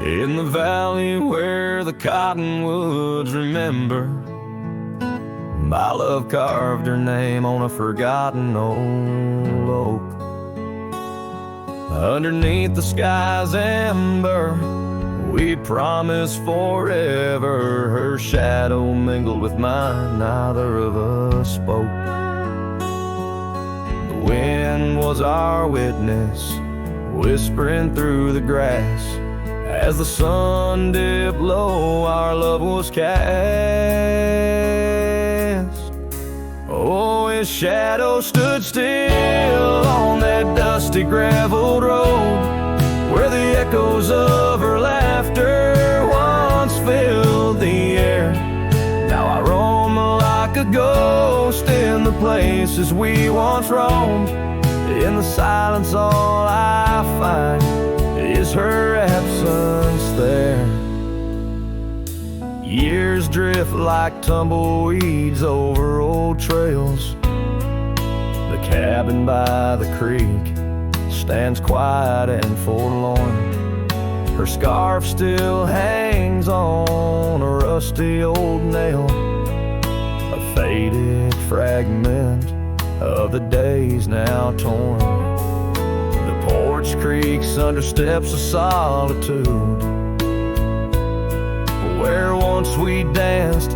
In the valley where the cottonwoods remember, my love carved her name on a forgotten old oak. Underneath the sky's amber, we promised forever. Her shadow mingled with mine, neither of us spoke. The wind was our witness, whispering through the grass. As the sun dipped low, our love was cast. Oh, his shadow stood still on that dusty graveled road, where the echoes of her laughter once filled the air. Now I roam like a ghost in the places we once roamed. In the silence all I find is her absence there. Years drift like tumbleweeds over old trails. The cabin by the creek stands quiet and forlorn. Her scarf still hangs on a rusty old nail, a faded fragment of the days now torn. The porch creaks under steps of solitude, where once we danced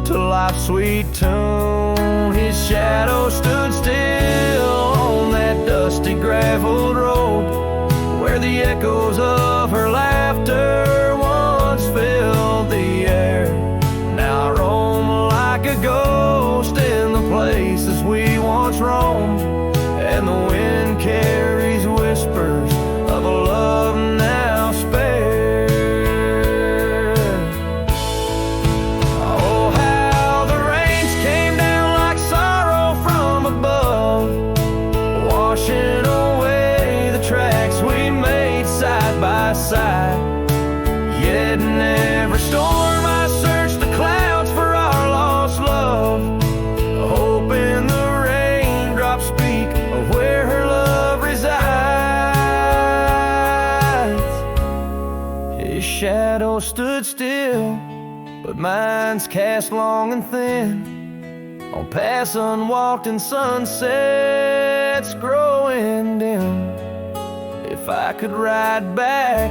to life's sweet tune. His shadow stood still on that dusty graveled road, where the echoes of her laughter once filled the air. Now I roam like a ghost in the places we once roamed, and the wind carries whispers of a love now spared. Oh, how the rains came down like sorrow from above, washing away the tracks we made side by side. Yet in every storm I searched the clouds for our lost love, hoping the raindrops speak of where her love resides. His shadow stood still, but mine's cast long and thin on paths unwalked and sunsets growing dim. If I could ride back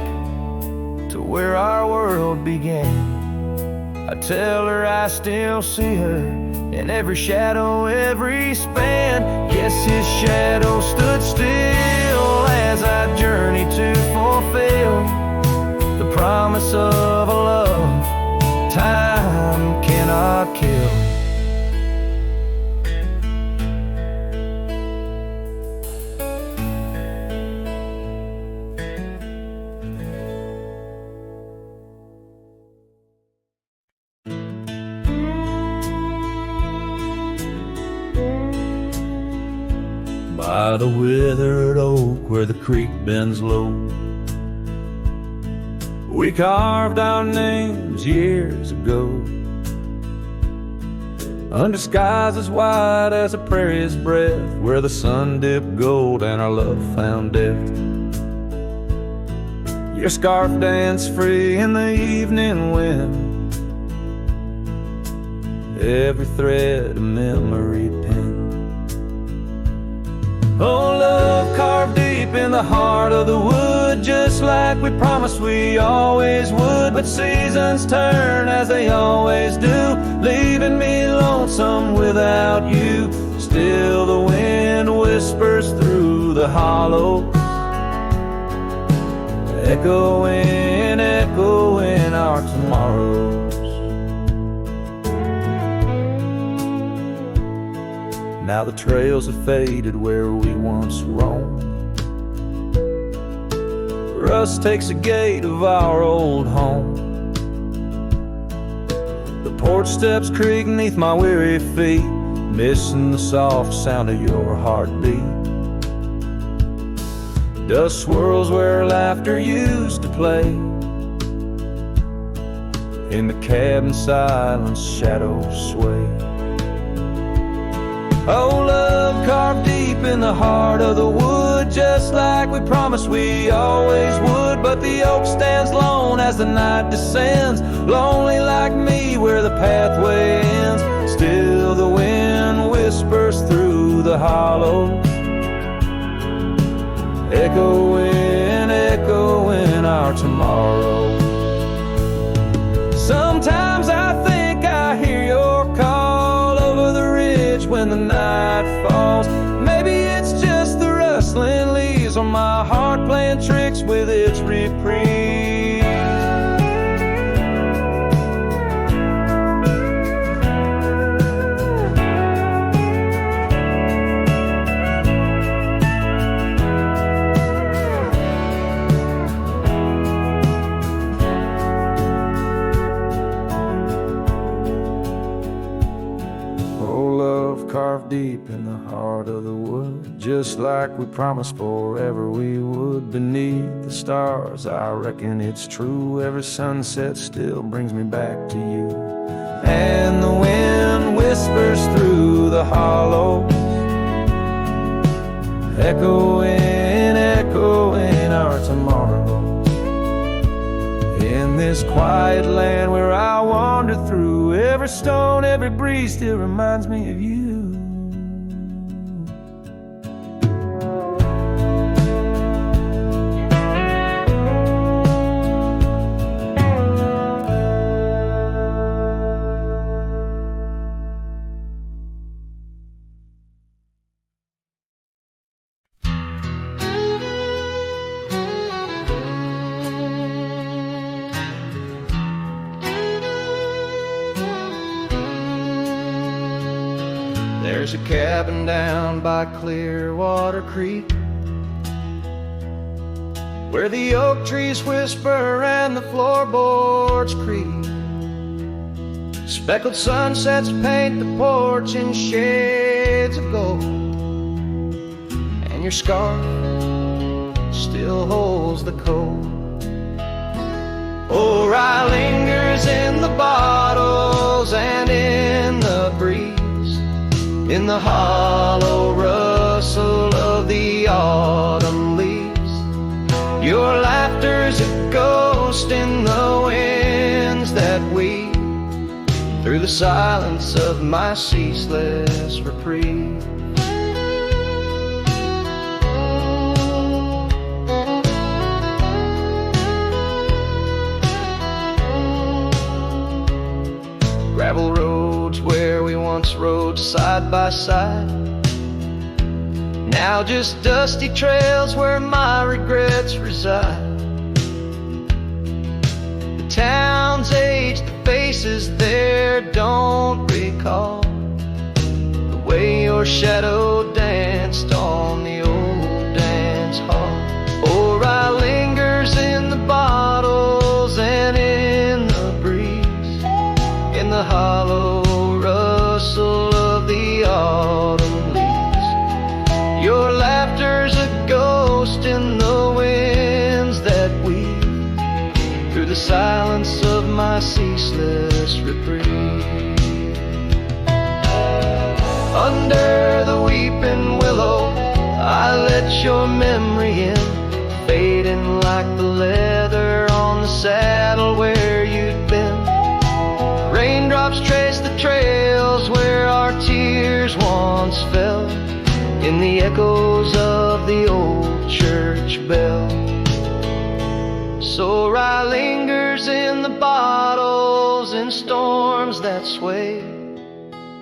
to where our world began, I tell her I still see her in every shadow, every span. Yes, his shadow stood still as I journeyed to fulfill the promise of a love time cannot kill. By the withered oak where the creek bends low, we carved our names years ago, under skies as wide as a prairie's breath, where the sun dipped gold and our love found death. Your scarf danced free in the evening wind, every thread a memory pinned. Oh, love carved deep in the heart of the wood, just like we promised we always would. But seasons turn as they always do, leaving me lonesome without you. Still the wind whispers through the hollow, echoing, echoing our tomorrows. Now the trails have faded where we once roamed. Rust takes the gate of our old home. The porch steps creak beneath my weary feet, missing the soft sound of your heartbeat. Dust swirls where laughter used to play. In the cabin silence, shadows sway. Oh, love carved deep in the heart of the wood, wood, just like we promised we always would. But the oak stands lone as the night descends, lonely like me where the pathway ends. Still the wind whispers through the hollows, echoing, echoing our tomorrow. Sometimes I think I hear your call over the ridge when the night falls. Maybe it's just the rustling leaves or my heart playing tricks with its reprieve. Carved deep in the heart of the wood, just like we promised forever we would. Beneath the stars, I reckon it's true, every sunset still brings me back to you. And the wind whispers through the hollows, echoing, echoing our tomorrows. In this quiet land where I wander through, every stone, every breeze still reminds me of you. There's a cabin down by Clearwater Creek, where the oak trees whisper and the floorboards creak. Speckled sunsets paint the porch in shades of gold, and your scarf still holds the cold. Oh, rye lingers in the bottles and in the breeze, in the hollow rustle of the autumn leaves. Your laughter's a ghost in the winds that weave through the silence of my ceaseless reprieve. Gravel roads where we once rode side by side, now just dusty trails where my regrets reside. The town's aged, the faces there don't recall the way your shadow danced on the old dance hall. Oh, rye lingers in the bottles and in the breeze, in the hollow rustle of the autumn leaves. Your laughter's a ghost in the winds that weave through the silence of my ceaseless reprieve. Under the weeping willow, I let your memory in, fading like the leather on the saddle where you'd been. Raindrops trace the trails where our tears once fell, in the echoes of the old church bell. So rye lingers in the bottles, in storms that sway,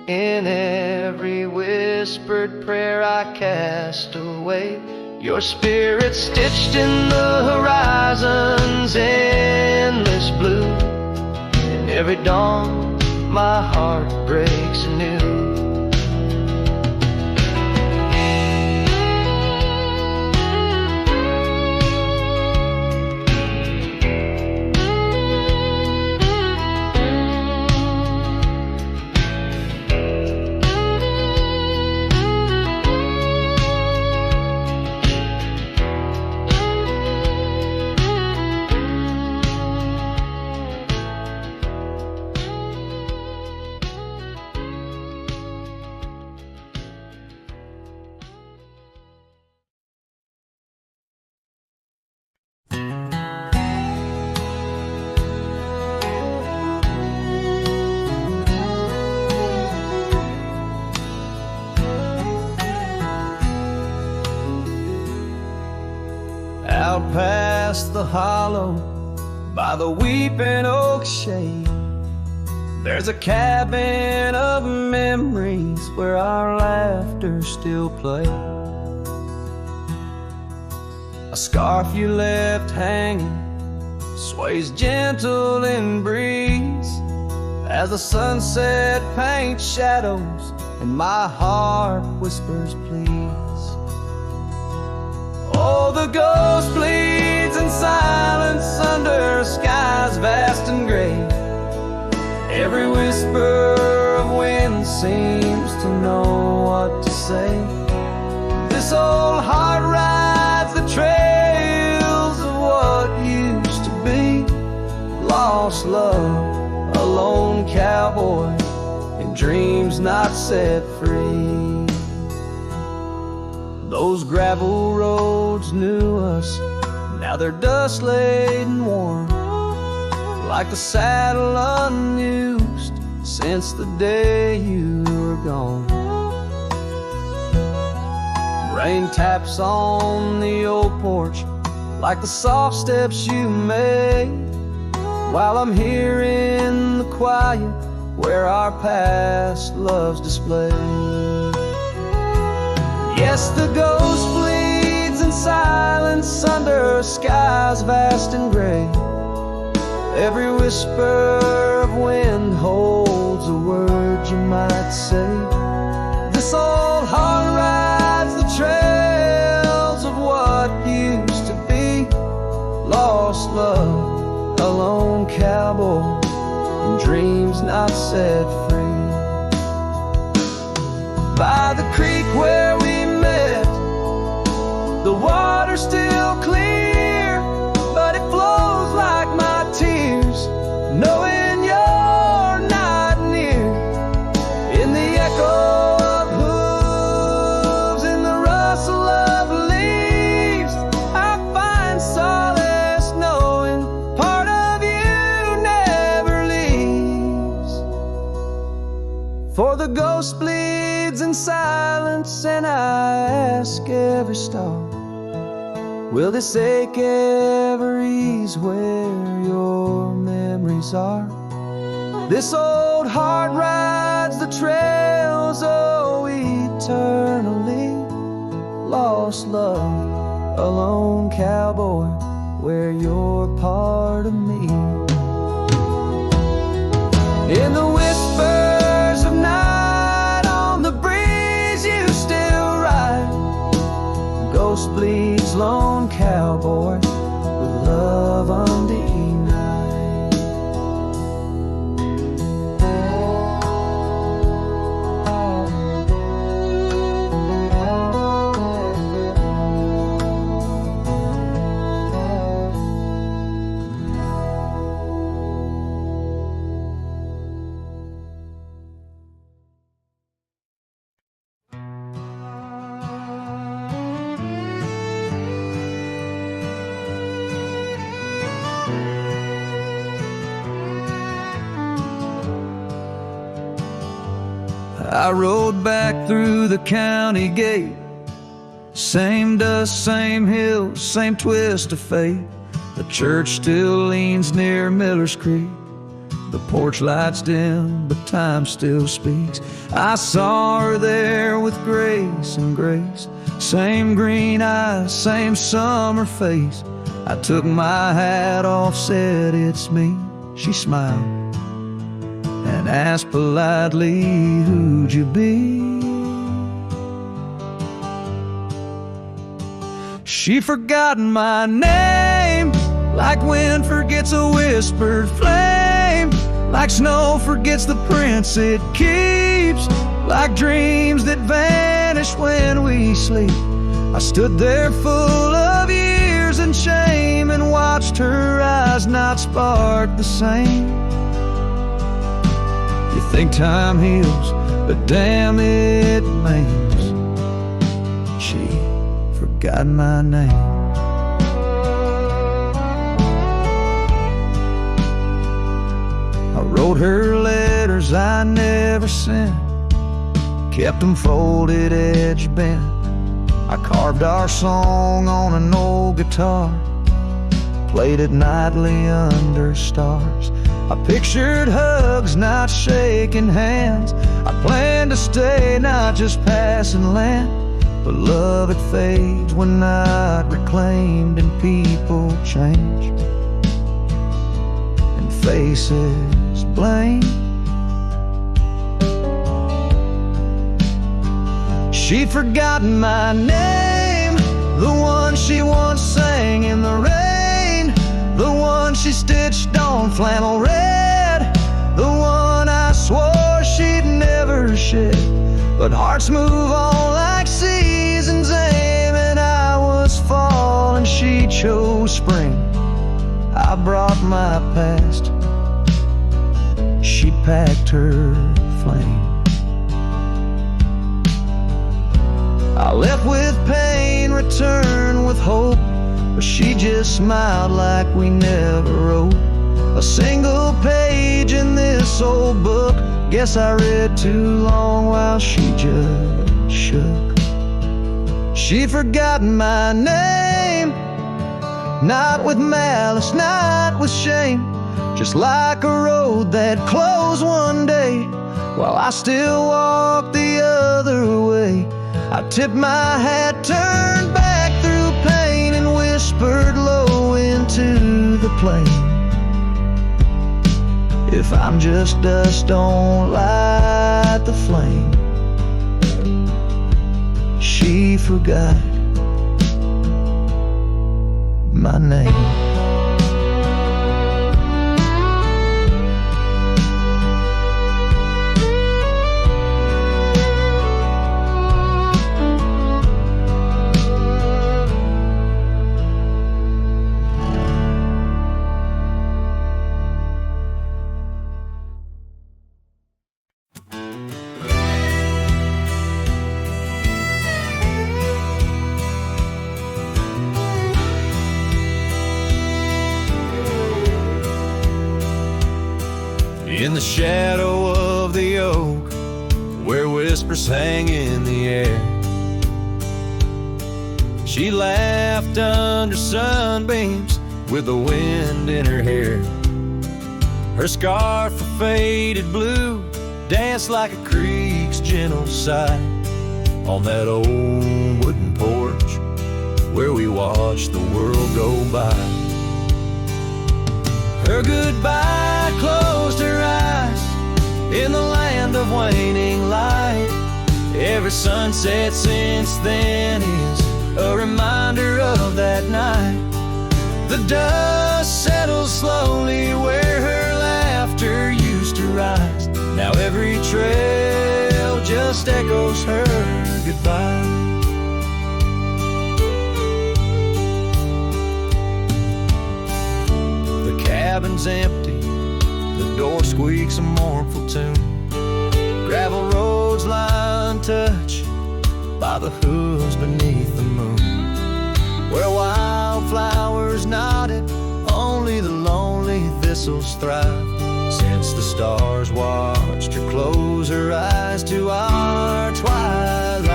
in every whispered prayer I cast away. Your spirit stitched in the horizon's endless blue, and every dawn my heart breaks anew. Out past the hollow, by the weeping oak shade, there's a cabin of memories where our laughter still plays. A scarf you left hanging sways gentle in breeze as the sunset paints shadows and my heart whispers please. Oh, the ghost bleeds in silence under skies vast and gray. Every whisper of wind seems to know what to say. This old heart rides the trails of what used to be. Lost love, a lone cowboy, and dreams not set free. Those gravel roads knew us, now they're dust laid and worn, like the saddle unused since the day you were gone. Rain taps on the old porch like the soft steps you made, while I'm here in the quiet where our past love's displayed. Yes, the ghost bleeds in silence under skies vast and gray. Every whisper of wind holds a word you might say. This old heart rides the trails of what used to be. Lost love, a lone cowboy, and dreams not set free. By the creek where we met, the water's still clear, but it flows like my tears, knowing you're not near. In the echo of hooves, in the rustle of leaves, I find solace knowing part of you never leaves. For the ghost bleeds in silence, and I ask every star, will this ache ever ease where your memories are? This old heart rides the trails, oh, eternally. Lost love, a lone cowboy, where you're part of me. In the whispers of night, on the breeze you still ride. Ghost bleeds, lone cowboy, with love undenied. I rode back through the county gate. Same dust, same hills, same twist of fate. The church still leans near Miller's Creek. The porch lights dim, but time still speaks. I saw her there with grace and grace. Same green eyes, same summer face. I took my hat off, said it's me. She smiled and asked politely, who'd you be? She forgotten my name, like wind forgets a whispered flame, like snow forgets the prints it keeps, like dreams that vanish when we sleep. I stood there full of years and shame and watched her eyes not spark the same. You think time heals, but damn it maims. She forgot my name. I wrote her letters I never sent, kept them folded, edge bent. I carved our song on an old guitar, played it nightly under stars. I pictured hugs, not shaking hands. I planned to stay, not just passing land. But love, it fades when night reclaimed, and people change, and faces blame. She'd forgotten my name, the one she once sang in the rain, the one she stitched on flannel red, the one I swore she'd never shed. But hearts move on like seasons aim, and I was fall and she chose spring. I brought my past, she packed her flame. I left with pain, returned with hope, but she just smiled like we never wrote a single page in this old book. Guess I read too long while she just shook. She'd forgotten my name, not with malice, not with shame, just like a road that closed one day while I still walk the other way. I tipped my hat, turned back through pain, and whispered low into the plain. If I'm just dust, don't light the flame. She forgot my name. In the shadow of the oak, where whispers hang in the air, she laughed under sunbeams with the wind in her hair. Her scarf of faded blue danced like a creek's gentle sigh on that old wooden porch where we watched the world go by. Her goodbye closed her eyes in the land of waning light. Every sunset since then is a reminder of that night. The dust settles slowly where her laughter used to rise. Now every trail just echoes her goodbye. Cabin's empty, the door squeaks a mournful tune. Gravel roads lie untouched by the hooves beneath the moon. Where wildflowers nodded, only the lonely thistles thrive. Since the stars watched her close her eyes to our twilight.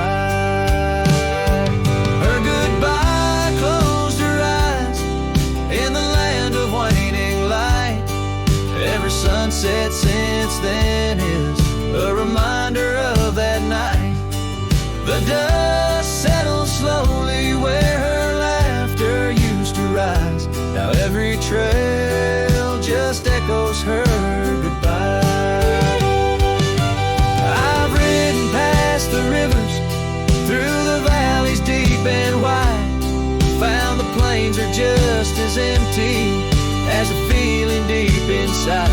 Her goodbye closed her eyes in the land of waning light. Every sunset since then is a reminder of that night. The dust settles slowly where her laughter used to rise. Now every trail just echoes her goodbye. I've ridden past the rivers, through the valleys deep and wide, found the plains are just as empty as a feeling deep inside.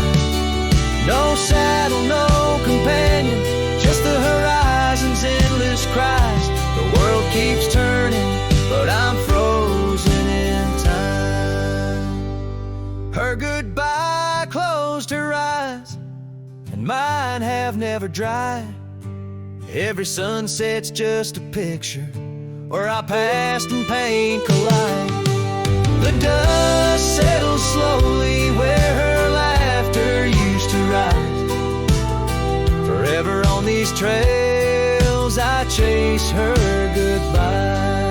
No saddle, no companion, just the horizon's endless cries. The world keeps turning, but I'm frozen in time. Her goodbye closed her eyes, and mine have never dried. Every sunset's just a picture where our past and pain collide. The dust settles slowly where her laughter used to rise. Forever on these trails I chase her goodbye.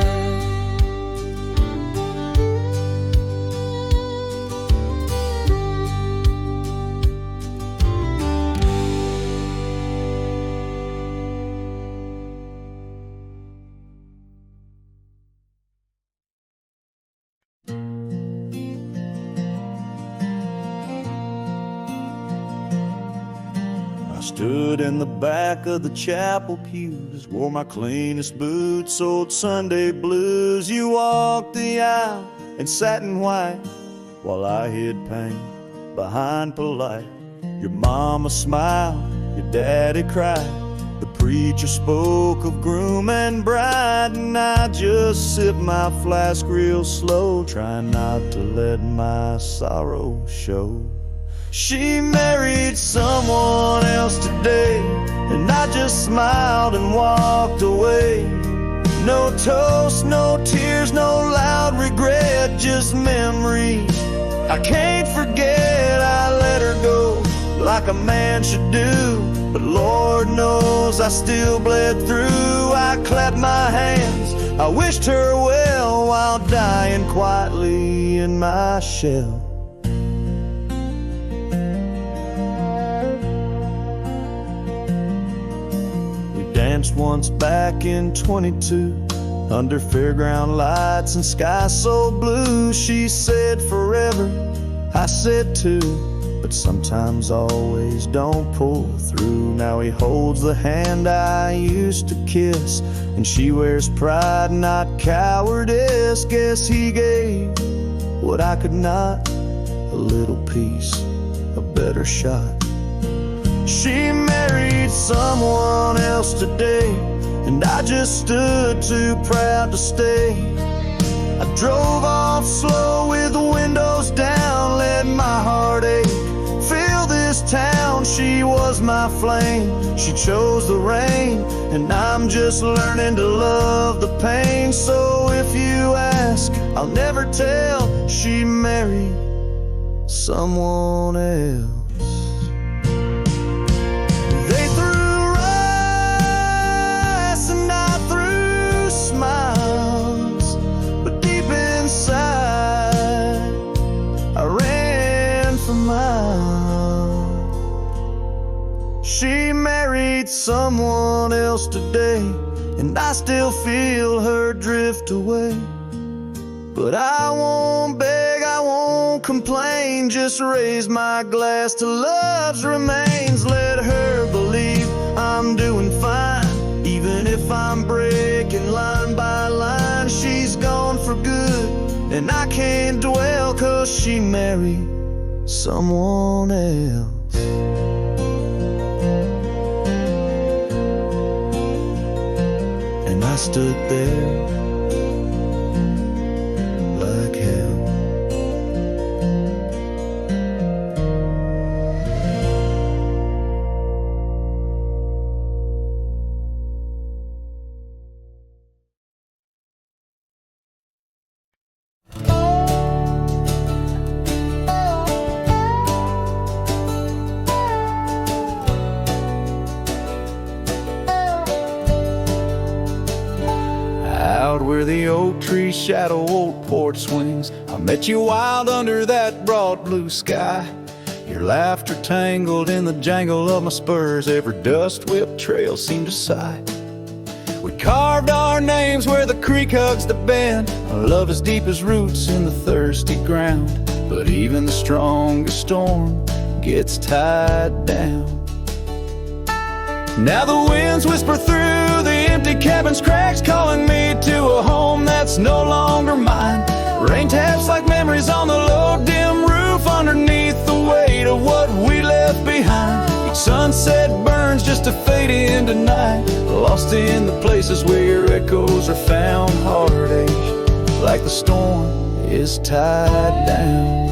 Stood in the back of the chapel pews, wore my cleanest boots, old Sunday blues. You walked the aisle in satin white, while I hid pain behind polite. Your mama smiled, your daddy cried. The preacher spoke of groom and bride, and I just sipped my flask real slow, trying not to let my sorrow show. She married someone else today, and I just smiled and walked away. No toast, no tears, no loud regret, just memories I can't forget. I let her go like a man should do, but Lord knows I still bled through. I clapped my hands, I wished her well, while dying quietly in my shell. Danced once back in 22, under fairground lights and sky so blue. She said forever, I said too, but sometimes always don't pull through. Now he holds the hand I used to kiss, and she wears pride, not cowardice. Guess he gave what I could not, a little piece, a better shot. She married someone else today, and I just stood too proud to stay. I drove off slow with the windows down, let my heart ache fill this town. She was my flame, she chose the rain, and I'm just learning to love the pain. So if you ask, I'll never tell. She married someone else. She married someone else today, and I still feel her drift away. But I won't beg, I won't complain, just raise my glass to love's remains. Let her believe I'm doing fine, even if I'm breaking line by line. She's gone for good, and I can't dwell, 'cause she married someone else. I stood there like hell. Where the oak tree shadow old porch swings, I met you wild under that broad blue sky. Your laughter tangled in the jangle of my spurs, every dust-whipped trail seemed to sigh. We carved our names where the creek hugs the bend, our love as deep as roots in the thirsty ground. But even the strongest storm gets tied down. Now the winds whisper through the empty cabin's cracks, calling me to a home that's no longer mine. Rain taps like memories on the low dim roof, underneath the weight of what we left behind. Each sunset burns just to fade into night, lost in the places where your echoes are found. Heartache, like the storm, is tied down.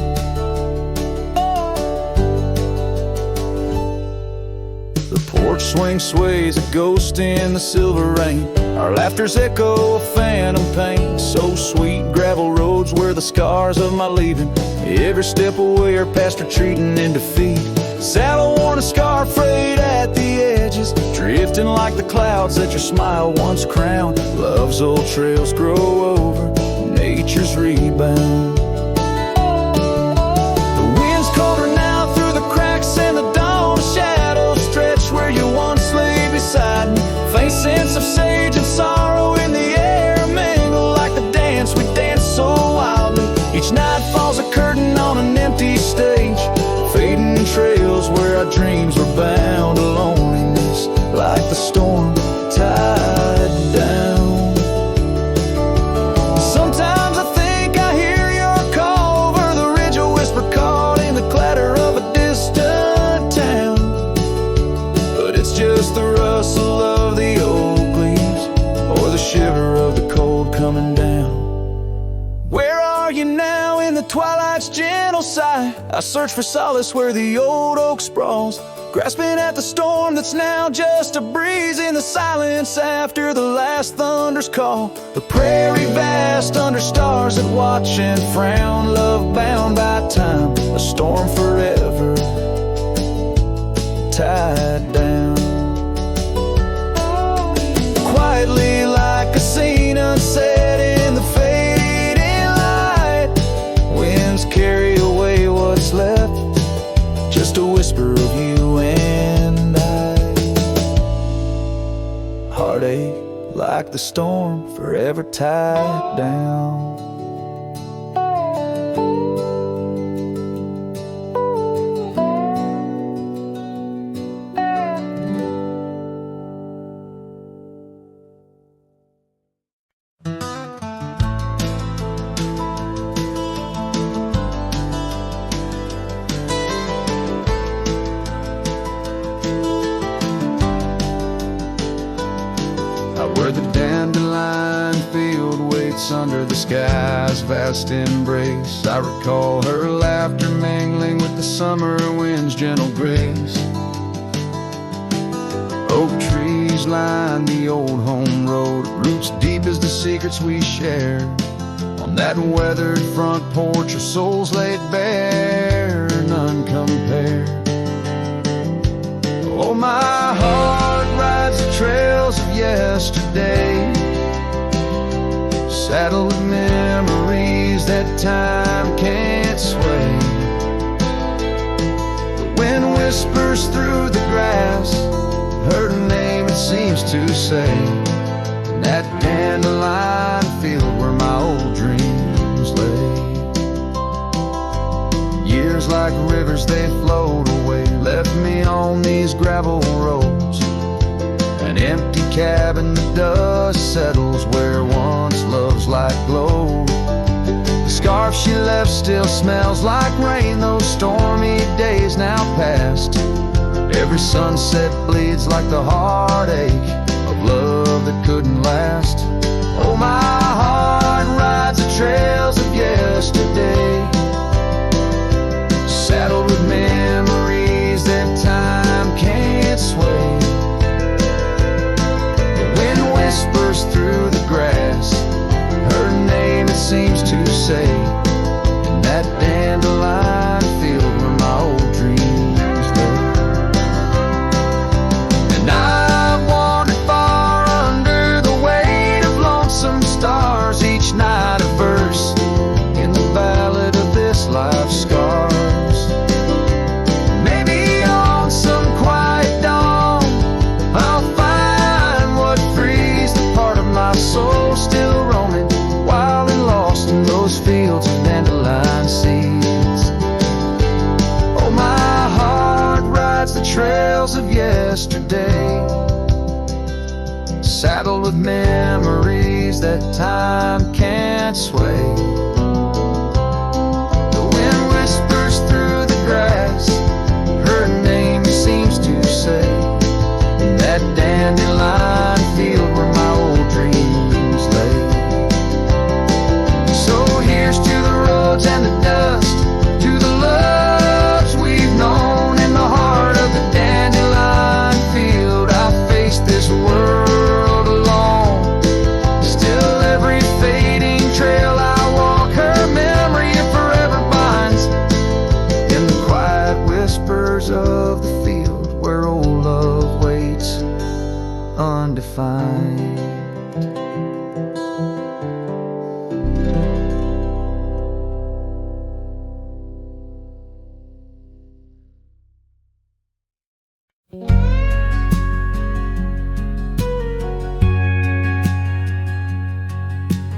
Porch swing sways, a ghost in the silver rain. Our laughter's echo, a phantom pain. So sweet, gravel roads were the scars of my leaving. Every step away are past retreating in defeat. Saddle worn, a scar frayed at the edges, drifting like the clouds that your smile once crowned. Love's old trails grow over nature's rebound. The wind's colder now through the cracks in the dawn. Shadows stretch where you once lay beside me. Faint sense of sage and sorrow in the air mingle like the dance we danced so wildly. Each night falls a curtain on an empty stage, fading trails where our dreams were bound alone. twilight's gentle sigh, I search for solace where the old oak sprawls, grasping at the storm that's now just a breeze in the silence after the last thunder's call. The prairie vast under stars that watch and frown, love bound by time, a storm forever tied down. Quietly like a scene unset in the fading light, winds carry away what's left, just a whisper of you and I. Heartache like the storm forever tied down. Where the dandelion field waits under the sky's vast embrace, I recall her laughter mingling with the summer wind's gentle grace. Oak trees line the old home road, roots deep as the secrets we shared. On that weathered front porch, our souls laid bare, none compared. Oh, my heart rides the trails of yesterday, saddled with memories that time can't sway. The wind whispers through the grass, her name it seems to say, in that dandelion field where my old dreams lay. Years like rivers they flowed away, left me on these gravel roads, an empty cabin, the dust settles where once love's light glowed. The scarf she left still smells like rain, those stormy days now past. Every sunset bleeds like the heartache of love that couldn't last. Oh, my heart rides the trails of yesterday, saddled with memories that time can't sway. The wind whispers through the grass, her name it seems to say, in that dandelion field where my old dreams lay. And I've wandered far under the weight of lonesome stars, each night a verse in the ballad of this life's scars. Soul still roaming, wild and lost in those fields of dandelion seeds. Oh, my heart rides the trails of yesterday, saddled with memories that time can't sway. The wind whispers through the grass, her name seems to say, in that dandelion field where my old dreams lay. So here's to the roads and the dust, to the loves we've known in the heart of the dandelion field. I've faced this world alone, still every fading trail I walk, her memory forever binds in the quiet whispers of the field where old love waits undefined.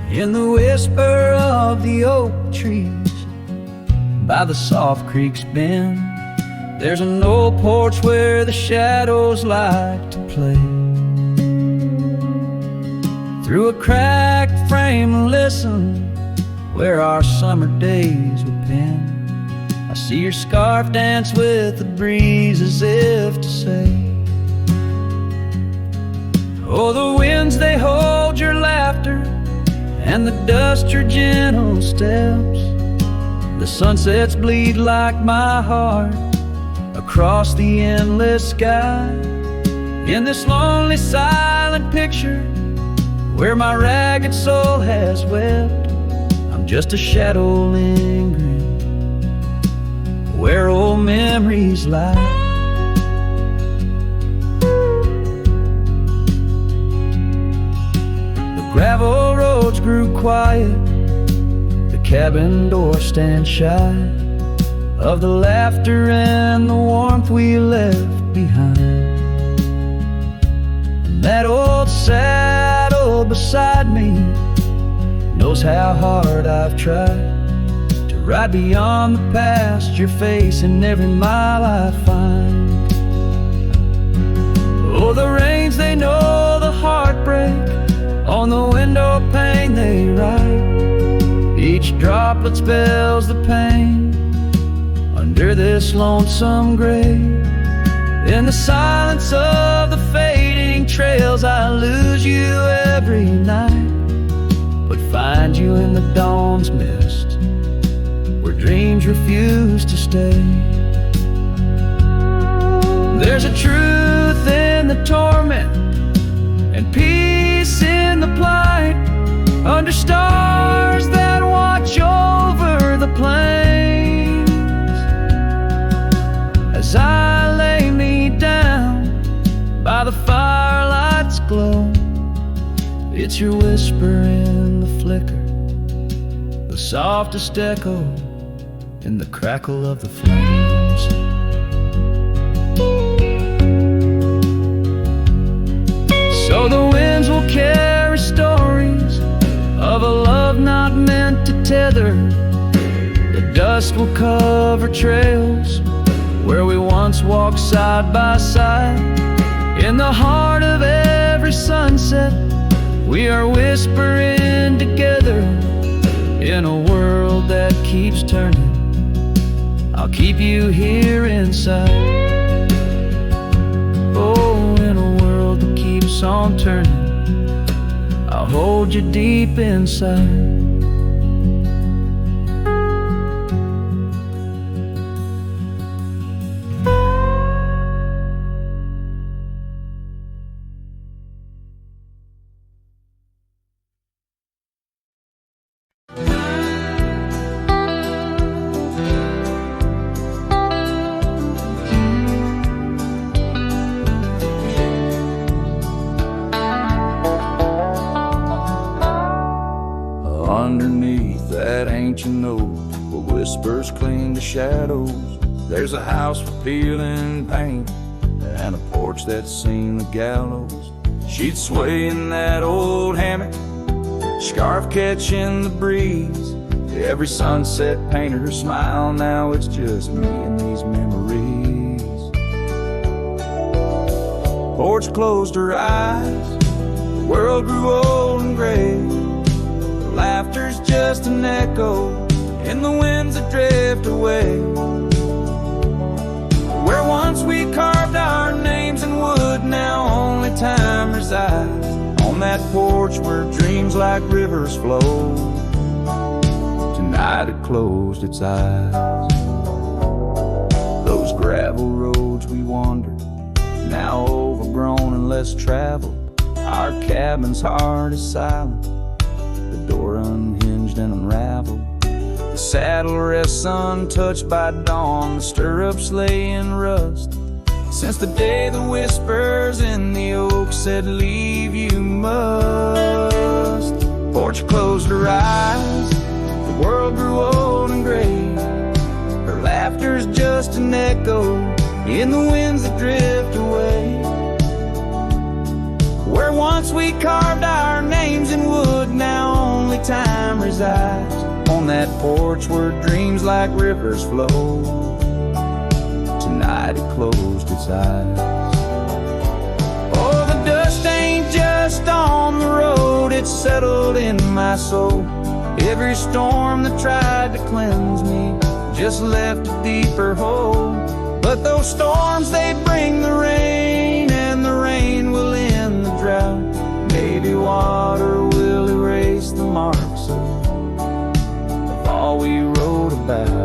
In the whisper of the oak trees by the soft creek's bend, there's an old porch where the shadows like to play. Through a cracked frame, listen where our summer days were penned. I see your scarf dance with the breeze as if to say, oh, the winds they hold your laughter and the dust your gentle steps. The sunsets bleed like my heart across the endless sky. In this lonely silent picture where my ragged soul has wept, I'm just a shadow lingering where old memories lie. The gravel roads grew quiet, the cabin door stands shy of the laughter and the warmth we left behind. And that old saddle beside me knows how hard I've tried to ride beyond the past you're facing every mile I find. Oh, the rains, they know the heartbreak, on the window pane they write. Each droplet spells the pain under this lonesome grave. In the silence of the fading trails, I lose you every night, but find you in the dawn's mist where dreams refuse to stay. There's a truth in the torment and peace in the plight, under stars that watch over the plains. As I lay me down by the firelight's glow, it's your whisper in the flicker, the softest echo in the crackle of the flames. So the winds will carry stories of a love not meant to tether. The dust will cover trails where we once walked side by side. In the heart of every sunset, we are whispering together. In a world that keeps turning, I'll keep you here inside. Oh, in a world that keeps on turning, I'll hold you deep inside. Underneath that ancient oak, where whispers cling to shadows, there's a house for peeling paint and a porch that's seen the gallows. She'd sway in that old hammock, scarf catching the breeze. Every sunset painted her smile, now it's just me and these memories. Porch closed her eyes, the world grew old and gray. Laughter's just an echo in the winds that drift away. Where once we carved our names in wood, now only time resides. On that porch where dreams like rivers flow, tonight it closed its eyes. Those gravel roads we wandered, now overgrown and less traveled. Our cabin's heart is silent, the door unhinged and unraveled. The saddle rests untouched by dawn, the stirrups lay in rust. Since the day the whispers in the oak said, leave you must. Porch closed her eyes, the world grew old and gray. Her laughter's just an echo in the winds that drift away. Where once we carved our names in wood, now only time resides. On that porch where dreams like rivers flow, tonight it closed its eyes. Oh, the dust ain't just on the road, it's settled in my soul. Every storm that tried to cleanse me just left a deeper hole. But those storms, they bring the rain, and the rain will end the drought. Maybe water will erase the marks of all we wrote about.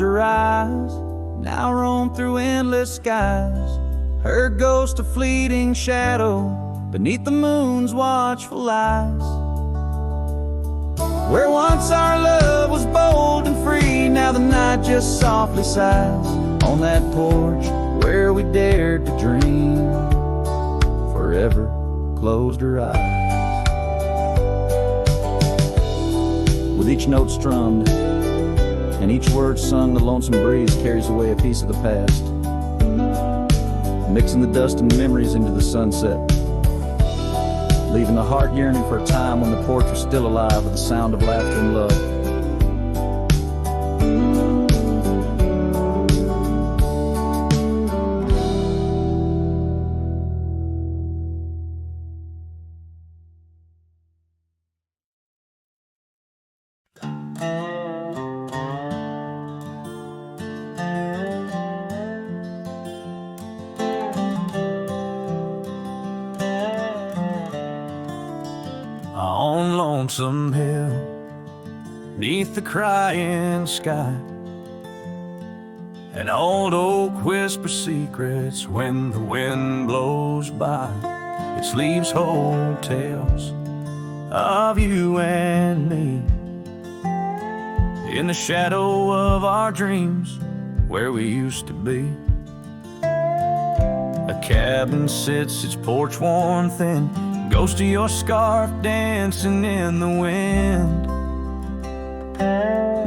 closed her eyes, now roam through endless skies. Her ghost a fleeting shadow beneath the moon's watchful eyes. Where once our love was bold and free, now the night just softly sighs. On that porch where we dared to dream, forever closed her eyes. With each note strummed and each word sung, the lonesome breeze carries away a piece of the past, mixing the dust and memories into the sunset, leaving the heart yearning for a time when the porch was still alive with the sound of laughter and love. On Lonesome Hill, neath the crying sky, an old oak whispers secrets when the wind blows by. Its leaves hold tales of you and me, in the shadow of our dreams where we used to be. A cabin sits, its porch worn thin, ghost of your scarf dancing in the wind.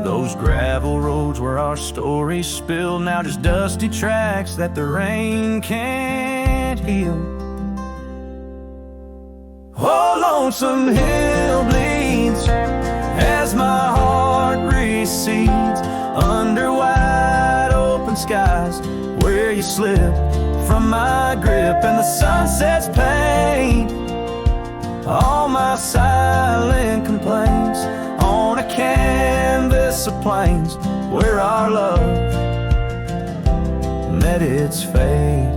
Those gravel roads where our stories spill, now just dusty tracks that the rain can't heal. Oh, Lonesome Hill bleeds as my heart recedes under wide open skies where you slip from my grip and the sunset's pain. All my silent complaints on a canvas of plains where our love met its fate.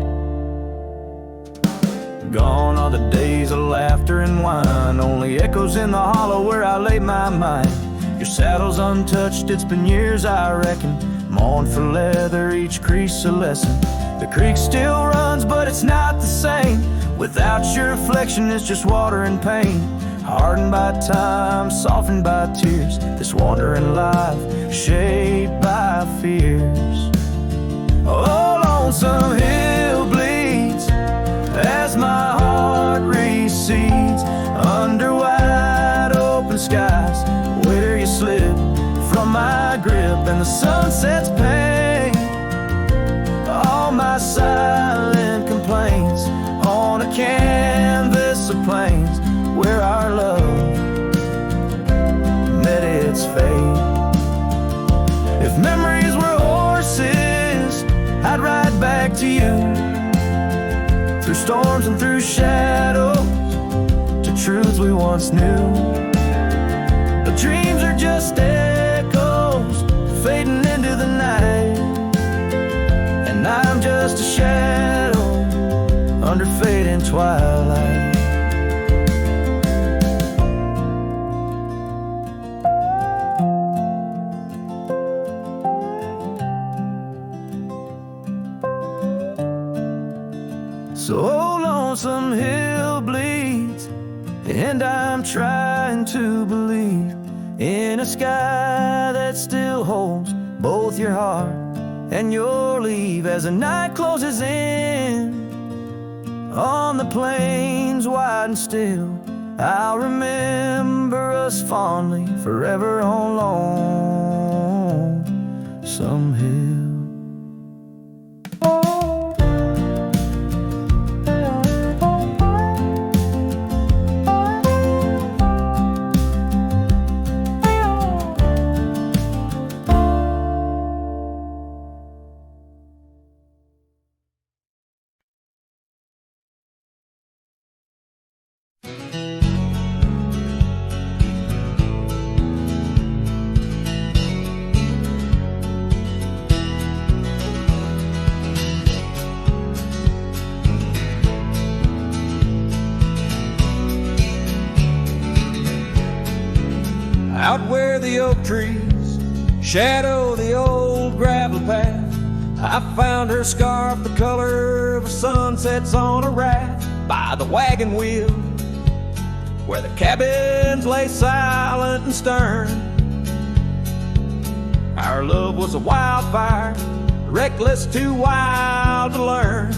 Gone are the days of laughter and wine, only echoes in the hollow where I lay my mind. Your saddle's untouched, it's been years I reckon, mourn for leather, each crease a lesson. The creek still runs but it's not the same, without your reflection it's just water and pain. Hardened by time, softened by tears, this wandering life shaped by fears. Oh, Lonesome Hill bleeds as my heart recedes under wide open skies where you slip from my grip and the sunset's pain. All my silent complaints on a canvas of plains where our love met its fate. If memories were horses, I'd ride back to you, through storms and through shadows, to truths we once knew. But dreams are just echoes fading into the night, and I'm just a shadow under fading twilight. So Lonesome Hill bleeds, and I'm trying to believe in a sky that still holds both your heart and your leave. As the night closes in on the plains wide and still, I'll remember us fondly forever on Lonesome Hill. Out where the oak trees shadow the old gravel path. I found her scarf the color of a sunsets on a raft by the wagon wheel, where the cabins lay silent and stern. Our love was a wildfire, reckless, too wild to learn.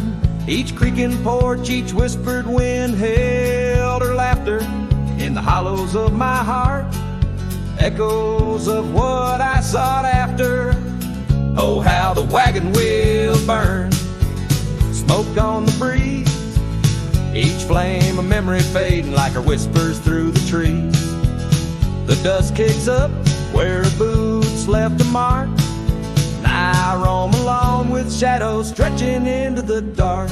Each creaking porch, each whispered wind held her laughter in the hollows of my heart, echoes of what I sought after. Oh, how the wagon wheel burned, smoke on the breeze, each flame a memory fading like her whispers through the trees. The dust kicks up where her boots left a mark, and I roam along with shadows stretching into the dark.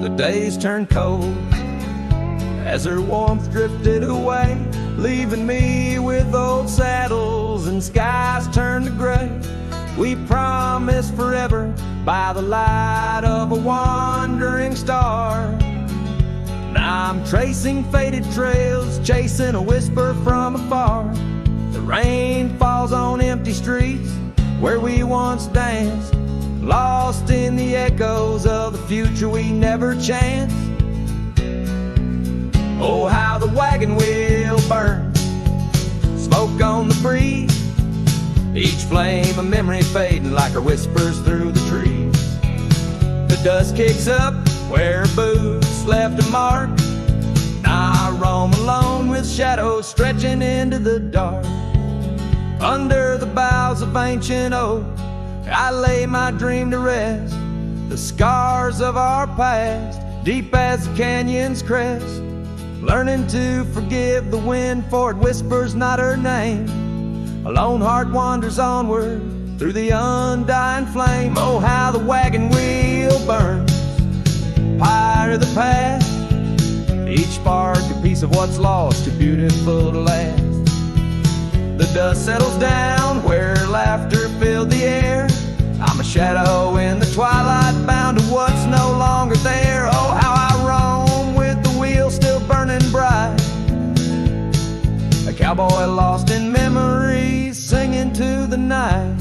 The days turned cold as her warmth drifted away, leaving me with old saddles and skies turned to gray. We promised forever by the light of a wandering star. Now I'm tracing faded trails, chasing a whisper from afar. The rain falls on empty streets where we once danced, lost in the echoes of the future we never chanced. Oh, how the wagon wheel burns, smoke on the breeze, each flame a memory fading like her whispers through the trees. The dust kicks up where her boots left a mark, and I roam alone with shadows stretching into the dark. Under the boughs of ancient oak, I lay my dream to rest, the scars of our past, deep as the canyon's crest. Learning to forgive the wind, for it whispers not her name. A lone heart wanders onward through the undying flame. Oh, how the wagon wheel burns, pyre of the past, each spark a piece of what's lost, too beautiful to last. The dust settles down where laughter filled the air. I'm a shadow in the twilight, bound to what's no longer there. Oh, how I roam with the wheel still burning bright, a cowboy lost in memories, singing to the night.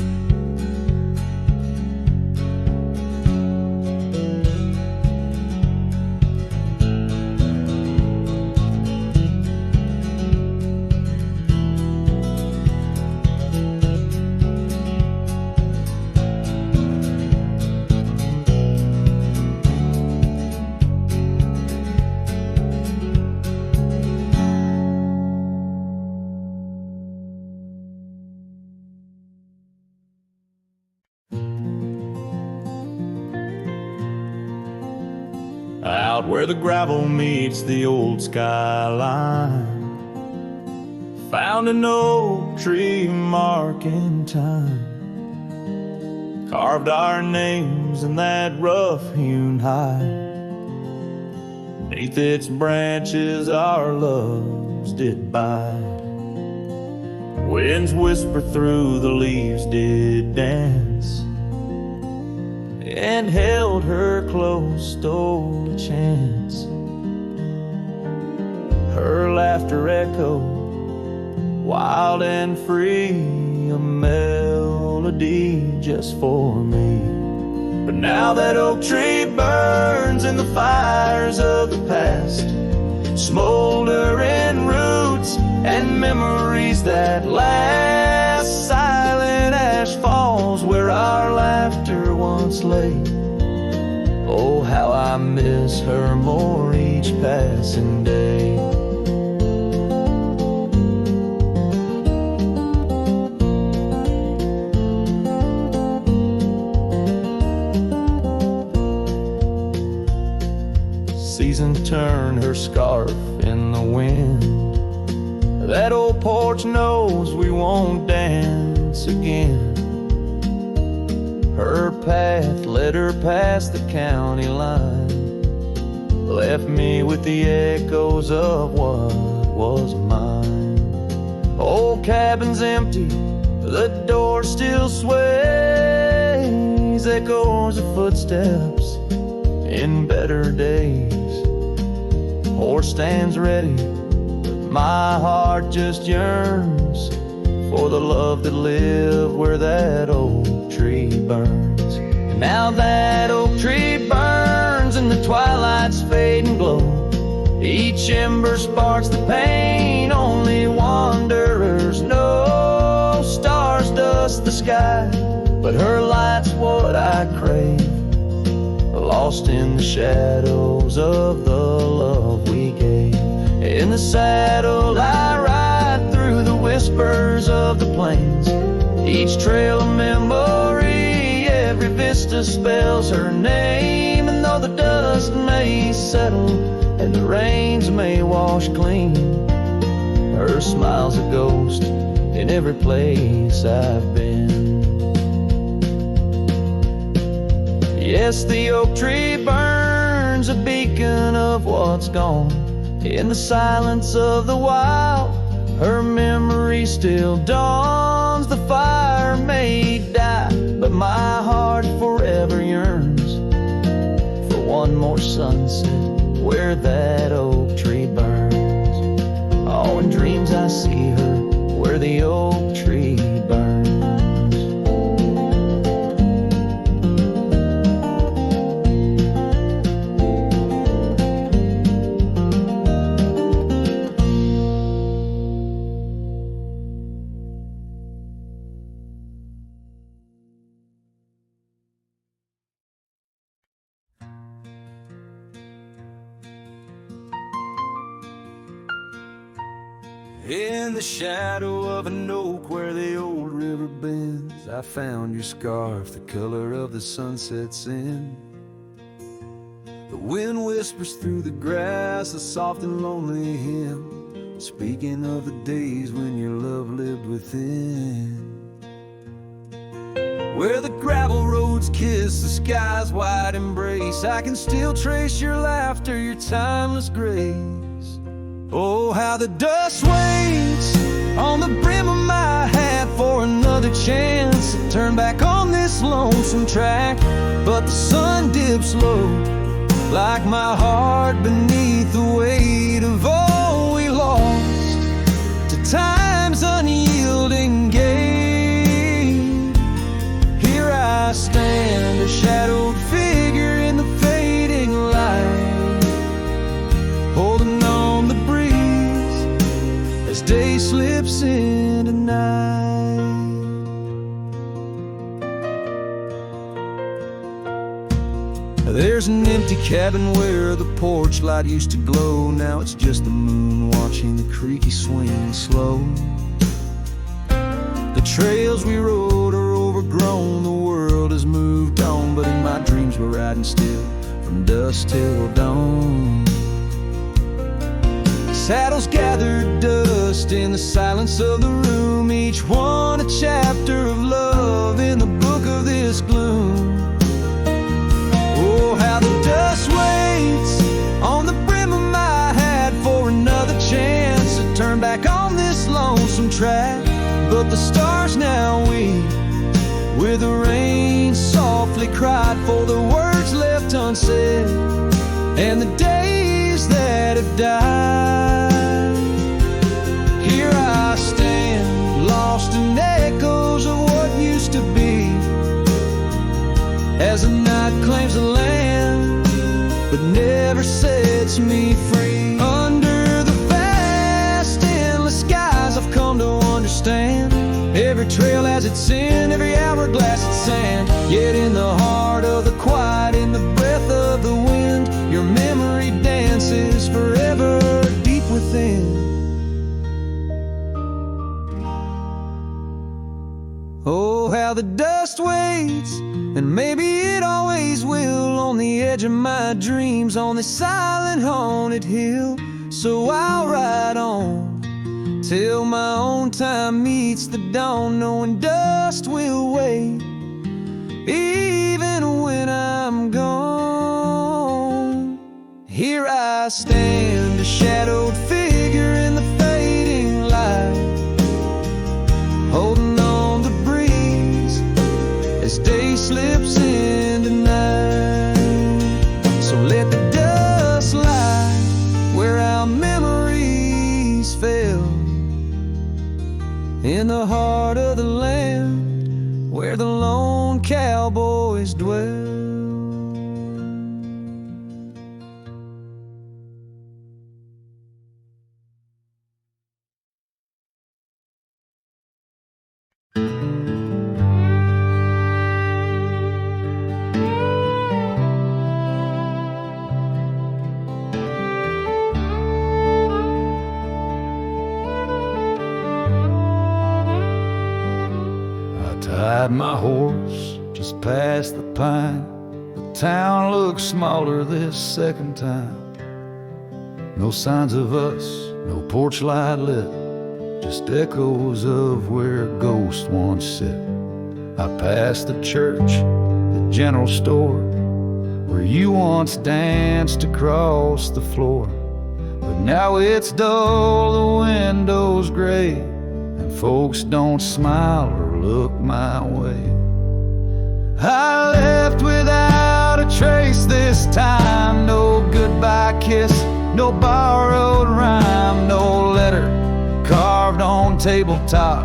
Out where the gravel meets the old skyline, found an oak tree mark in time, carved our names in that rough-hewn hide. Beneath its branches our loves did bide. Winds whisper through the leaves did dance, and held her close, stole a chance. Her laughter echoed, wild and free, a melody just for me. But now that oak tree burns in the fires of the past, smoldering roots and memories that last. Silent ash falls where our laughter once lay. Oh, how I miss her more each passing day. Seasons turn her scarf in the wind. That old porch knows we won't dance again. Her path led her past the county line, left me with the echoes of what was mine. Old cabin's empty, the door still sways, echoes of footsteps in better days. Horse stands ready, my heart just yearns for the love that lived where that oak tree burns. And now that oak tree burns and the twilight's fading glow. Each ember sparks the pain only wanderers know. Stars dust the sky, but her light's what I crave, lost in the shadows of the love we gave. In the saddle I ride through the whispers of the plains, each trail a memory, every vista spells her name. And though the dust may settle and the rains may wash clean, her smile's a ghost in every place I've been. Yes, the oak tree burns, a beacon of what's gone. In the silence of the wild, her memory still dawns. The fire may die, but my heart forever yearns for one more sunset where that oak tree burns. Oh, in dreams I see her where the oak tree burns. In the shadow of an oak where the old river bends, I found your scarf, the color of the sunset's in. The wind whispers through the grass, a soft and lonely hymn, speaking of the days when your love lived within. Where the gravel roads kiss the sky's wide embrace, I can still trace your laughter, your timeless grace. Oh, how the dust waits on the brim of my hat for another chance to turn back on this lonesome track. But the sun dips low, like my heart beneath the weight of all we lost to time's unyielding gate. Here I stand, a shadowed figure in the fading light, holding on the breeze as day slips into night. There's an empty cabin where the porch light used to glow. Now it's just the moon watching the creaky swing slow. The trails we rode are overgrown, the world has moved on, but in my dreams we're riding still from dusk till dawn. Saddles gathered dust in the silence of the room, each one a chapter of love in the book of this gloom. Oh, how the dust waits on the brim of my hat for another chance to turn back on this lonesome track. But the stars now weep where the rain softly cried for the words left unsaid and the days that have died. Here I stand, lost in echoes of what used to be, as the night claims the land but never sets me free. Under the vast endless skies I've come to understand, every trail has its sin, every hourglass its sand. Yet in the heart of the quiet, in the breath of the wind, your memory dances forever deep within. Oh, how the dust waits, and maybe it always will, on the edge of my dreams, on this silent haunted hill. So I'll ride on till my own time meets the dawn, knowing dust will wait even when I'm gone. Here I stand, a shadowed figure in the fading light, holding on the breeze as day slips into night. So let the dust lie where our memories fade. cowboys dwell. Tied my horse just past the pine. The town looks smaller this second time. No signs of us, no porch light lit, just echoes of where ghosts once sit. I passed the church, the general store, where you once danced across the floor. But now it's dull, the window's gray, and folks don't smile or look my way. I left without a trace this time. No goodbye kiss, no borrowed rhyme, no letter carved on tabletop,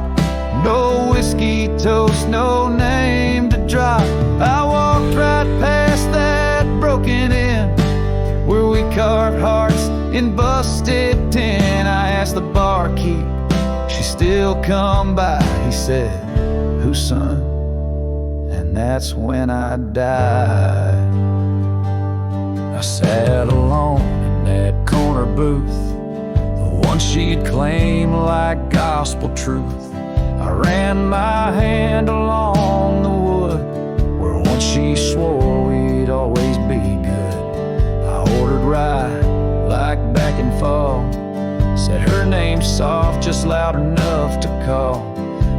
no whiskey toast, no name to drop. I walked right past that broken inn where we carved hearts in busted tin. I asked the barkeep, she still come by. He said, "Whose son?" And that's when I died. I sat alone in that corner booth, the one she'd claim like gospel truth. I ran my hand along the wood where once she swore we'd always be good. I ordered rye like back in fall, said her name soft, just loud enough to call.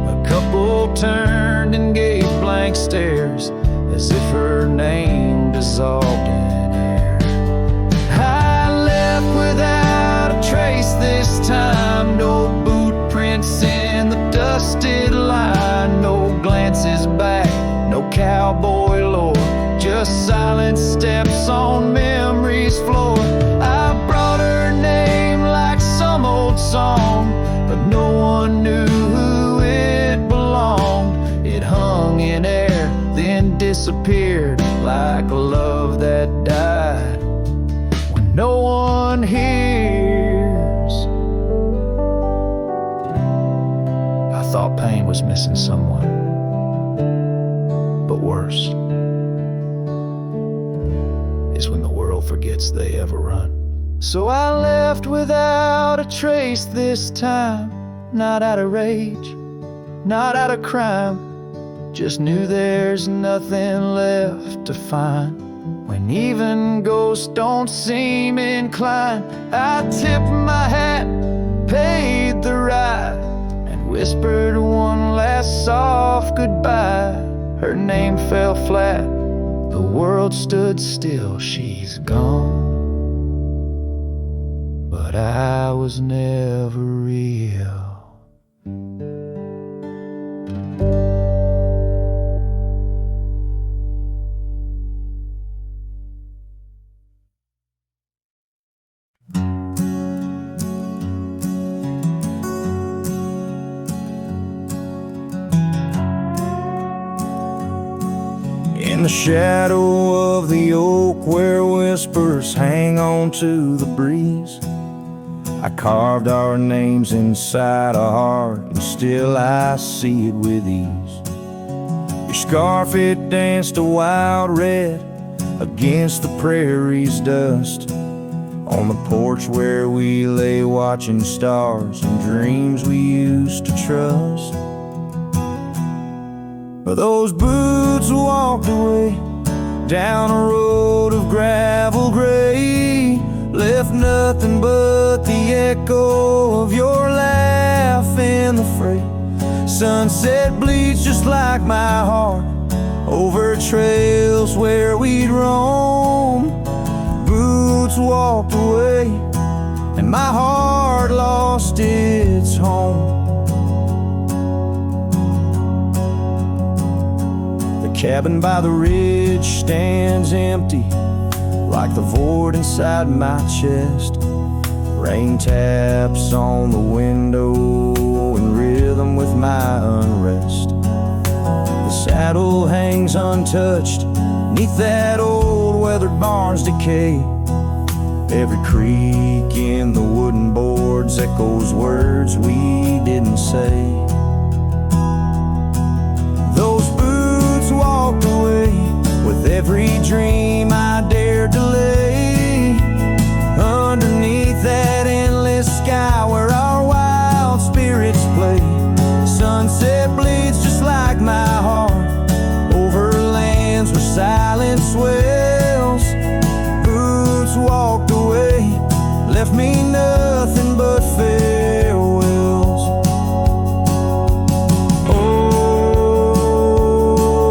A couple turned and gave blank stares as if her name dissolved in air. I left without a trace this time. No boot prints in the dusted line, no glances back, no cowboy lore, just silent steps on memory's floor. I brought her name like some old song, but no one knew who it belonged. It hung in air, then disappeared like a love that died when no one hears. I thought pain was missing someone, but worse is when the world forgets they ever run. So I left without a trace this time, not out of rage, not out of crime, just knew there's nothing left to find. When even ghosts don't seem inclined, I tipped my hat, paid the ride, and whispered one last soft goodbye. Her name fell flat, the world stood still, she's gone. But I was never real. In the shadow of the oak where whispers hang on to the breeze, I carved our names inside a heart, and still I see it with ease. Your scarf, it danced a wild red against the prairie's dust, on the porch where we lay watching stars and dreams we used to trust. But those boots walked away down a road of gravel gray, left nothing but the echo of your laugh in the fray. Sunset bleeds just like my heart over trails where we'd roam. Boots walked away and my heart lost its home. The cabin by the ridge stands empty like the void inside my chest. Rain taps on the window in rhythm with my unrest. The saddle hangs untouched neath that old weathered barn's decay. Every creak in the wooden boards echoes words we didn't say. Those boots walked away with every dream I dared to lay underneath that endless sky where our wild spirits play. Sunset bleeds just like my heart over lands where silence swells. Boots walked away, left me nothing but farewells. Oh,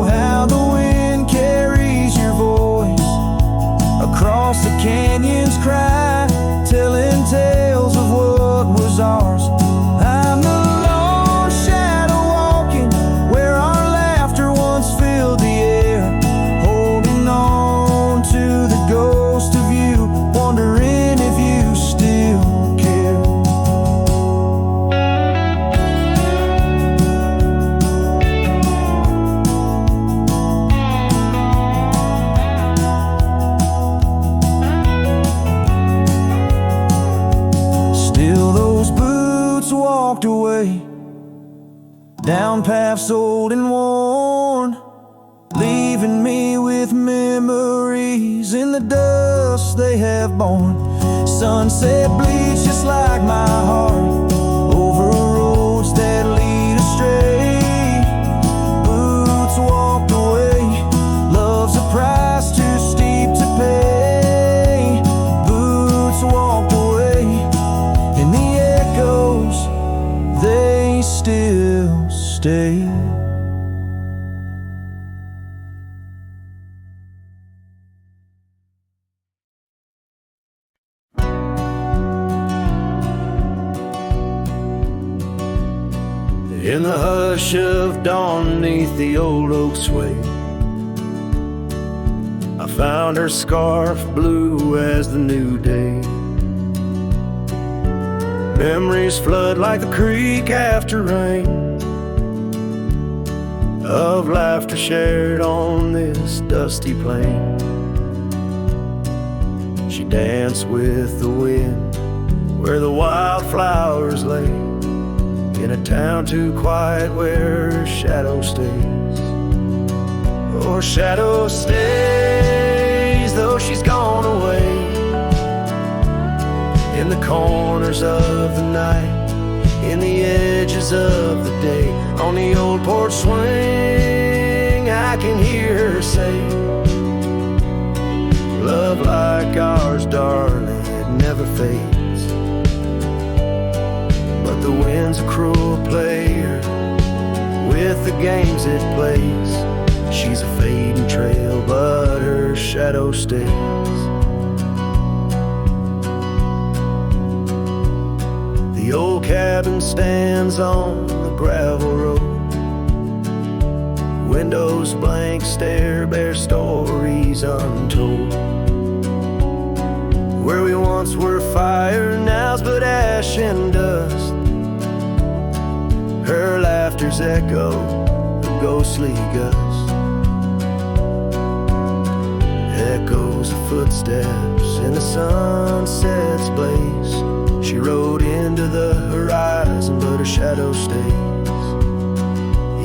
how the wind carries your voice across the canyon's cry, telling tales of what was ours. I'm the lone shadow walking where our laughter once filled the air, holding on to the ghost of you, wondering if you still care. Still those boots walked away down paths old and worn, leaving me with memories in the dust they have borne. Sunset bleeds just like my heart over roads that lead astray. Boots walked away, love's a price too steep to pay. Boots walked away, and the echoes, they still stay. In the hush of dawn neath the old oak sway, I found her scarf blue as the new day. Memories flood like the creek after rain, of laughter shared on this dusty plain. She danced with the wind where the wildflowers lay, in a town too quiet where her shadow stays. Oh, shadow stays, though she's gone away, in the corners of the night, in the edges of the day. On the old porch swing, I can hear her say, love like ours, darling, it never fades. But the wind's a cruel player with the games it plays. She's a fading trail, but her shadow stays. The old cabin stands on the gravel road, windows blank stare, bear stories untold. Where we once were fire, now's but ash and dust. Her laughter's echo, a ghostly gust. Echoes of footsteps in the sunset's blaze. She rode into the horizon, but her shadow stays.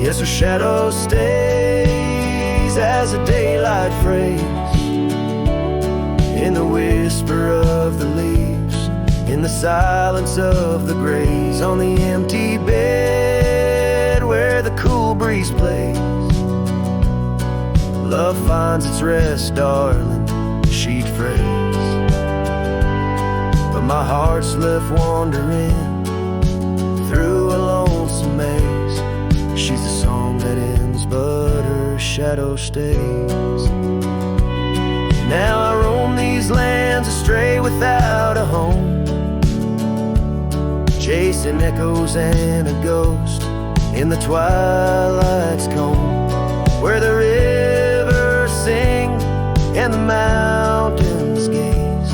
Yes, her shadow stays as a daylight phrase, in the whisper of the leaves, in the silence of the grays, on the empty bed where the cool breeze plays. Love finds its rest, darling, she'd phrase. But my heart's left wandering through a lonesome maze. She's a song that ends, but her shadow stays. Now I roam these lands astray without a home, chasing echoes and a ghost in the twilight's comb, where the rivers sing and the mountains gaze.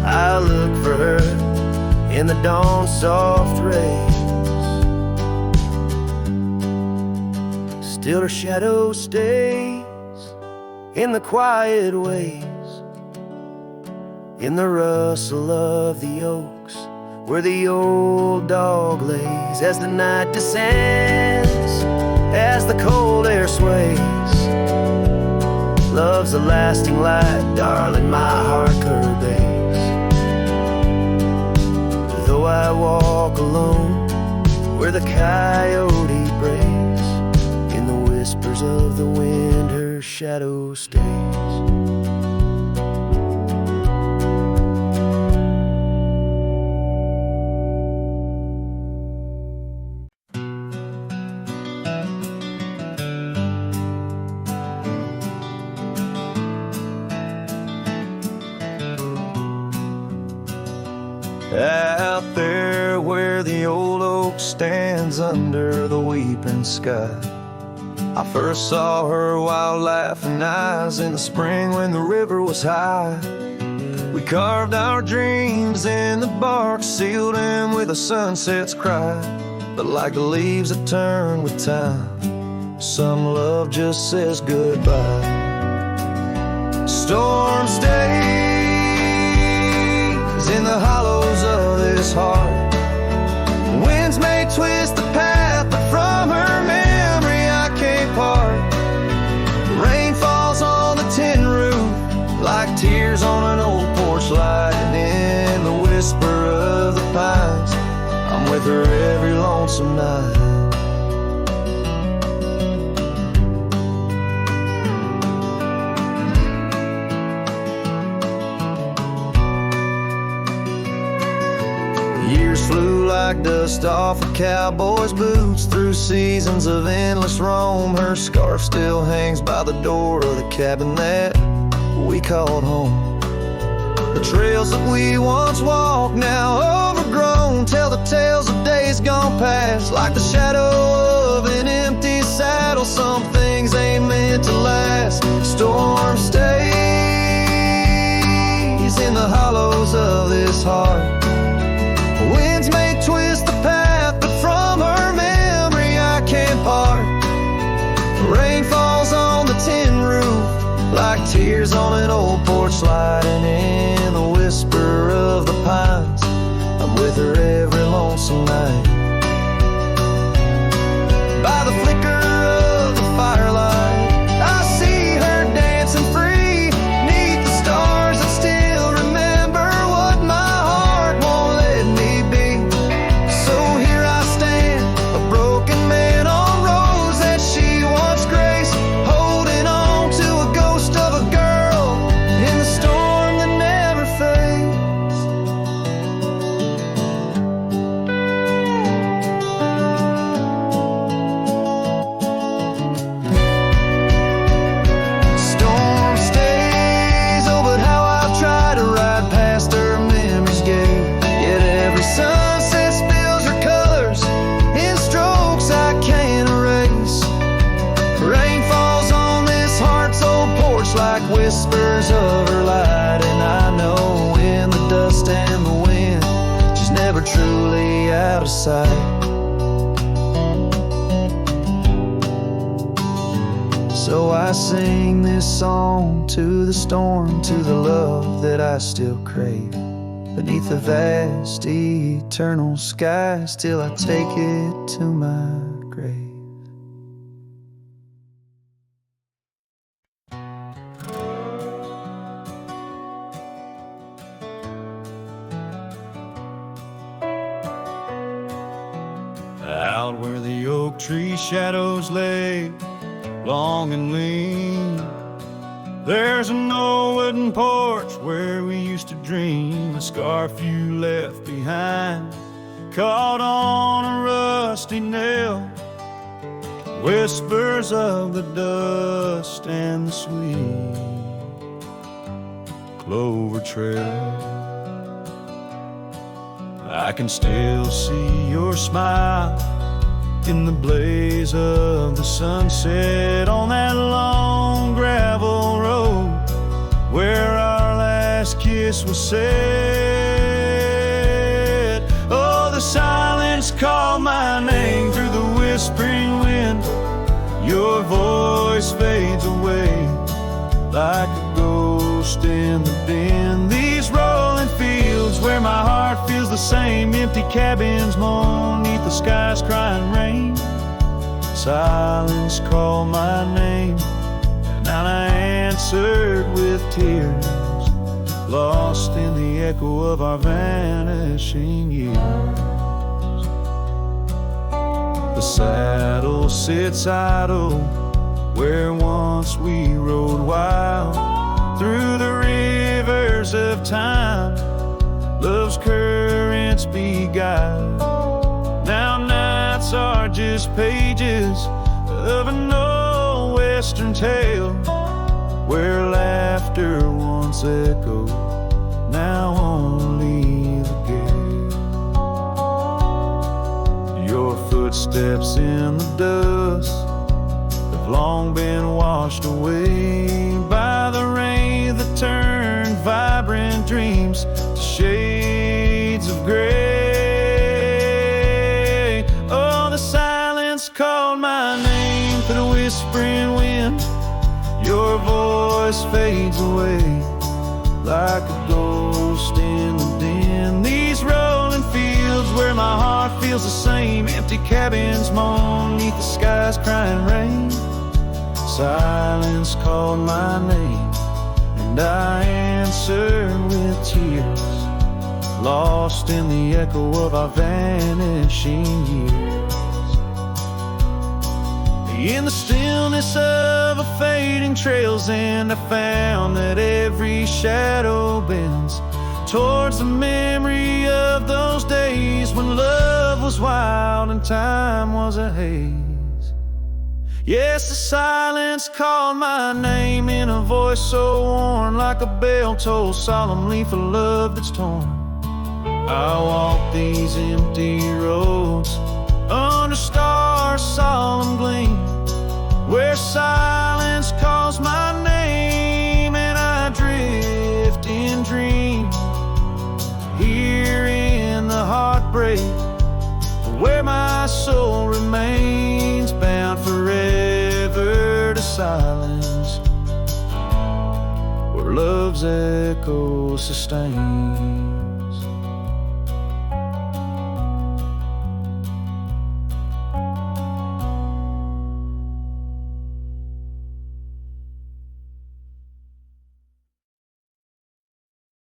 I look for her in the dawn's soft rays. Still her shadow stays in the quiet ways, in the rustle of the oaks, where the old dog lays. As the night descends, as the cold air sways, love's a lasting light, darling, my heart curves. Though I walk alone, where the coyote brays, in the whispers of the wind, her shadow stays. Out there where the old oak stands under the weeping sky, I first saw her wild laughing eyes in the spring when the river was high. We carved our dreams in the bark, sealed them with a sunset's cry. But like the leaves that turn with time, some love just says goodbye. Storm stays in the hollows of this heart. Winds may twist the path, but from her memory I can't part. Rain falls on the tin roof like tears on an old porch light, and in the whisper of the pines, I'm with her every lonesome night. Years flew like dust off a cowboy's boots, through seasons of endless roam. Her scarf still hangs by the door of the cabin that we called home. The trails that we once walked, now overgrown, tell the tales of days gone past. Like the shadow of an empty saddle, some things ain't meant to last. Storm stays in the hollows of this heart. Winds may twist the path, but from her memory I can't part. Rain falls on the tin roof like tears on an old porch light, and in the whisper of the pines, I'm with her every lonesome night. By the flicker of the firelight, I see her dancing free, 'neath the stars that still remember what my heart won't let me be. So here I stand, a broken man on roads that she once graced, holding on to a ghost of a girl in the storm that never fades. Storm stays, oh, but how I've tried to ride past her memory's gate. Yet every sunset spills her colors in strokes I can't erase. Rain falls on this heart's old porch like whispers of her light, and I know in the dust and the wind, she's never truly out of sight. So I sing this song to the storm, to the love that I still crave. Beneath the vast eternal sky, still I take it to my grave. Out where the oak tree shadows lay, long and lean, there's an old wooden porch where we used to dream. A scarf you left behind, caught on a rusty nail, whispers of the dust and the sweet clover trail. I can still see your smile in the blaze of the sunset on that long gravel road where our last kiss was said. Oh, the silence called my name through the whispering wind. Your voice fades away like a ghost in the den. These rolling fields where my heart feels the same, empty cabins moan neath the sky's crying rain. Silence called my name, and I answered with tears, lost in the echo of our vanishing years. The saddle sits idle where once we rode wild, through the rivers of time love's currents beguile. Now nights are just pages of an old western tale, where laughter once echoed, now only the gale. Your footsteps in the dust have long been washed away by the rain that turned vibrant dreams to shades of gray. Oh, the silence called my name through the whispering wind. Your voice fades away like a ghost in the den. These rolling fields where my heart feels the same, empty cabins moan neath the sky's crying rain. Silence called my name, and I answered with tears, lost in the echo of our vanishing years. In the stillness of a fading trail's end, I found that every shadow bends towards the memory of those days when love was wild and time was a haze. Yes, the silence called my name in a voice so worn, like a bell toll solemnly for love that's torn. I walk these empty roads under stars' solemn gleam, where silence calls my name and I drift in dream. Here in the heartbreak, where my soul remains bound forever to silence, where love's echo sustains.